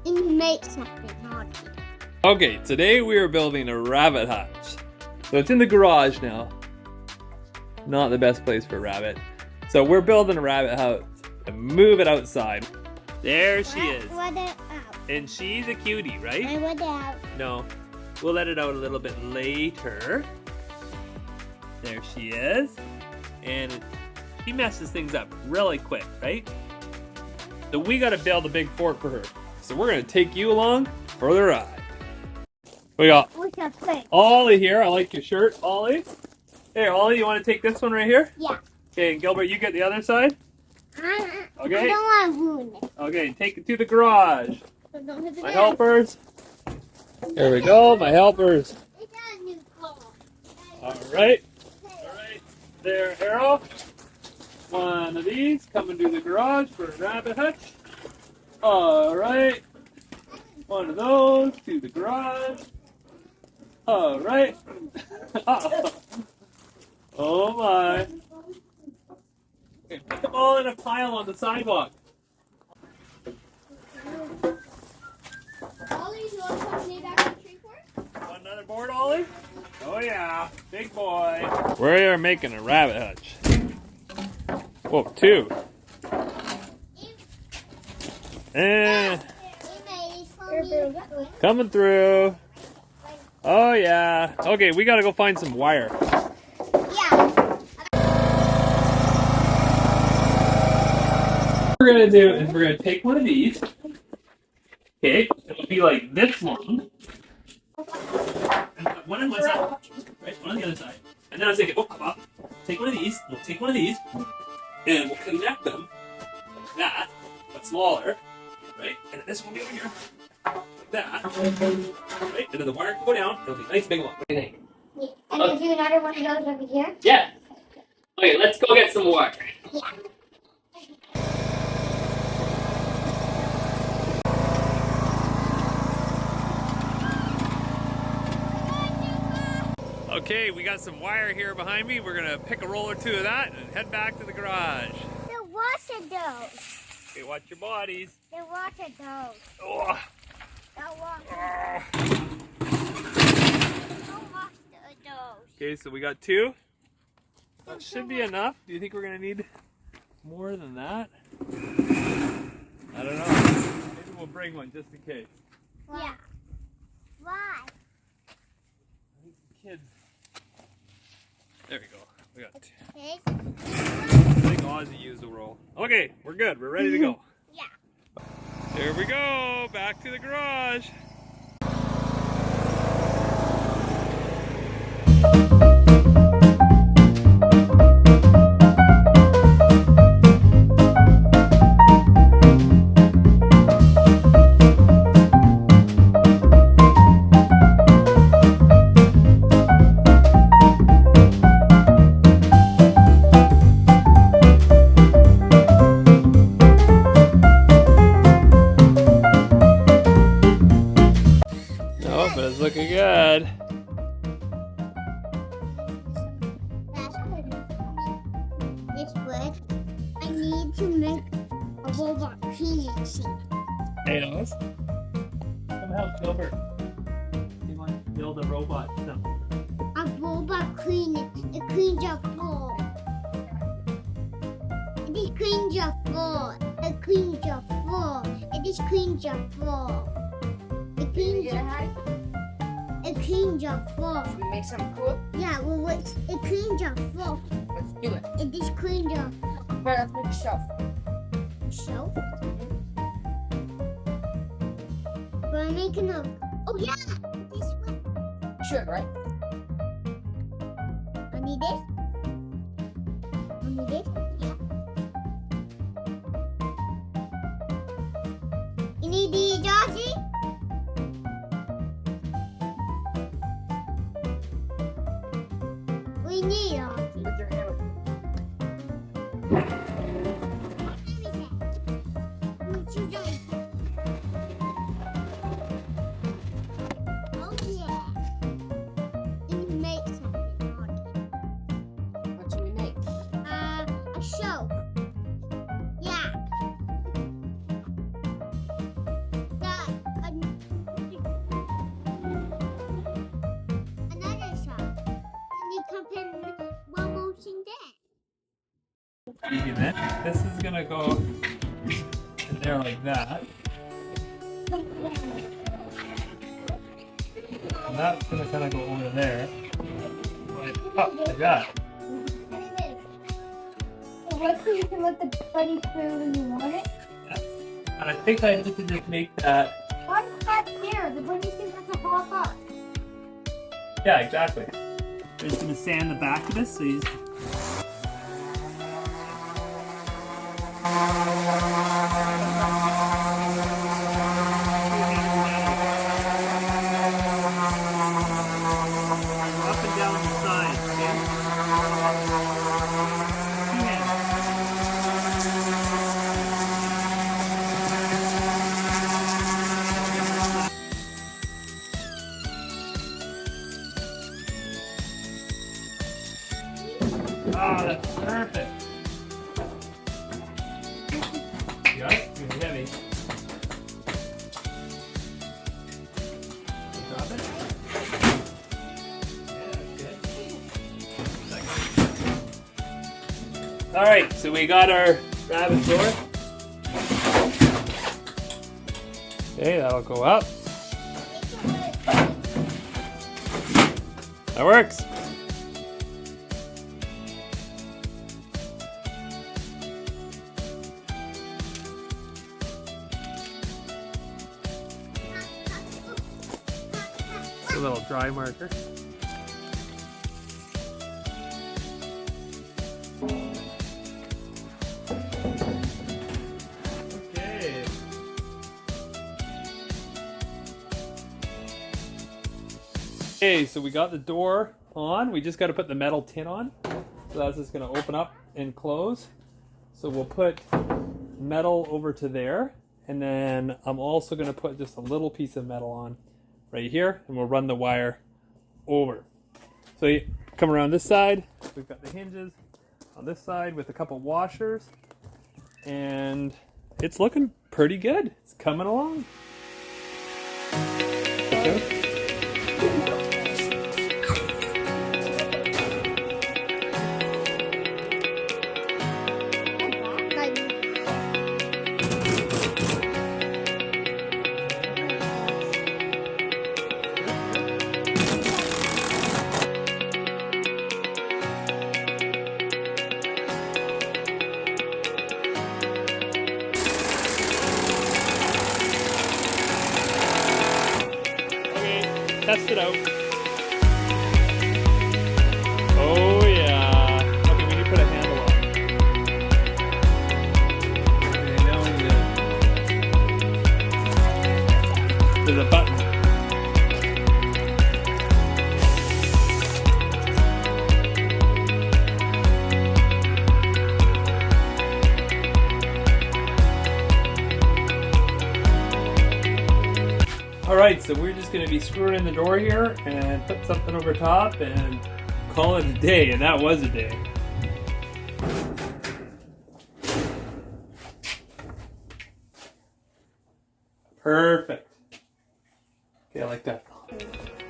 And you make something naughty. Okay, today we are building a rabbit hutch. So it's in the garage now. Not the best place for a rabbit. So we're building a rabbit hutch and move it outside. There she is. Let it out. And she's a cutie, right? I let it out. No, we'll let it out a little bit later. There she is. And she messes things up really quick, right? So we gotta build a big fort for her. So we're gonna take you along for the ride. We got Ollie here. I like your shirt, Ollie. Hey, Ollie, you wanna take this one right here? Yeah. Okay, and Gilbert, you get the other side? Okay. Okay. I don't want to ruin it. Okay, take it to the garage. So don't hit the My ground. helpers. There we go, my helpers. It's a new car. Alright. Alright. There, Arrow. One of these coming to the garage for a rabbit hutch. Alright. One of those to the garage. Alright. Oh my. Okay, put them all in a pile on the sidewalk. Ollie, do you want to come back to the tree for it? Want another board, Ollie? Oh yeah, big boy. We are making a rabbit hutch. Whoa, two. And coming through. Oh yeah. Okay, we gotta go find some wire. Yeah. What we're gonna do is we're gonna take one of these. Okay, it'll be like this long. One on one side, right? One on the other side. And then I was thinking, oh, come up. Take one of these. We'll take one of these, and we'll connect them like that, but smaller, right? And then this one will be over here, like that, right? And then the wire can go down. It'll be a nice big one. What do you think? Yeah. And then do another one of those over here. Yeah. Okay, let's go get some wire. Yeah. Okay, we got some wire here behind me. We're gonna pick a roll or two of that and head back to the garage. The water those. Okay, watch your bodies. The water those. Oh. The water. Oh. The water those. Okay, so we got two. That should be enough. Do you think we're gonna need more than that? I don't know. Maybe we'll bring one just in case. Yeah. Why? I think the kids. There we go. We got two. Okay. I think Ozzy used the roll. Okay, we're good. We're ready to go. Yeah. There we go. Back to the garage. Oh, but it's looking good. This wood, I need to make a robot cleaning scene. Hey, Oz. Come help Gilbert. You want to build a robot? No. A robot cleaning. It cleans your floor. It just cleans your floor. It cleans your floor. It just cleans your floor. It cleans your It cleans your floor. Should we make something cool? Yeah, well, it cleans your floor. Let's do it. It just cleans your Right, let's make a shelf. shelf. We're making a. Oh yeah, this one. Should, right? I need this. I need this. Yeah. You need these, Josie? We need Josie. Put your hammer. Oh yeah. And you make something on it. What should we make? A shelf. Yeah. This is gonna go in there like that. And that's gonna kind of go over there. Like that. Luckily, you can let the bunny through when you want it. And I think I need to just make that. Why is that there? The bunny's gonna have to hop up. Yeah, exactly. I'm just gonna sand the back of this so you just... Up and down the side, okay? Two hands. Oh, that's perfect. You got it? It's gonna be heavy. Drop it. All right, so we got our rabbit door. Okay, that'll go up. That works. A little dry marker. Okay. Okay, so we got the door on. We just got to put the metal tin on. So that's just going to open up and close. So we'll put metal over to there. And then I'm also going to put just a little piece of metal on right here, and we'll run the wire over. So you come around this side, we've got the hinges on this side with a couple washers, and it's looking pretty good. It's coming along. Okay. Test it out. Oh yeah. Okay, we need to put a handle on. Okay, now we need there's a button. Alright, so we're just going to be screwing in the door here and put something over top and call it a day, and that was a day. Perfect. Okay, I like that.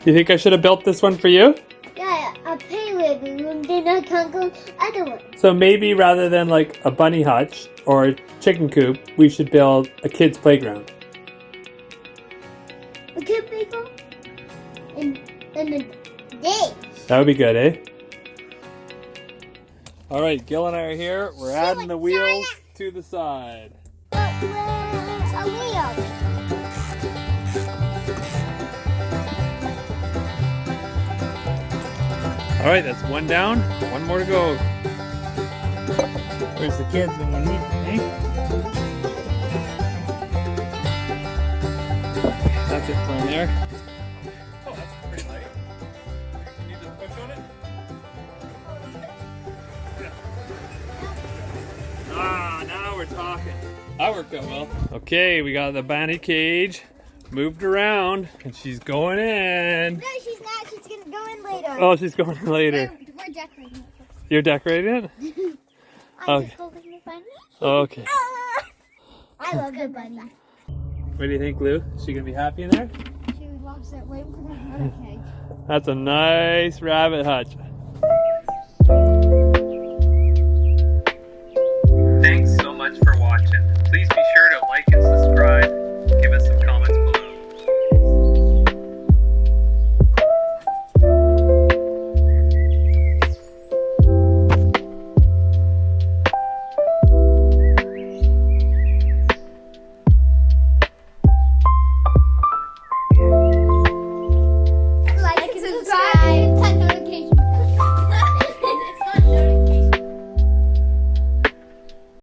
You think I should have built this one for you? Yeah, a play living room, then I can't go other one. So maybe rather than like a bunny hutch or a chicken coop, we should build a kid's playground. A kid playground? And a day. That would be good, eh? All right, Gil and I are here. We're adding the wheels to the side. A wheel. All right, that's one down. One more to go. Where's the kids when you need them, eh? That's it from there. Oh, that's pretty light. Can you just push on it? Yeah. Ah, now we're talking. That worked out well. Okay, we got the bunny cage moved around, and she's going in. No, she's not. She's going to go in later. Oh, she's going in later. We're decorating it. You're decorating it? I'm just holding the bunny. Okay. I love the bunny. What do you think, Lou? Is she going to be happy in there? She loves it. Wait, we're going to have a cage. That's a nice rabbit hutch.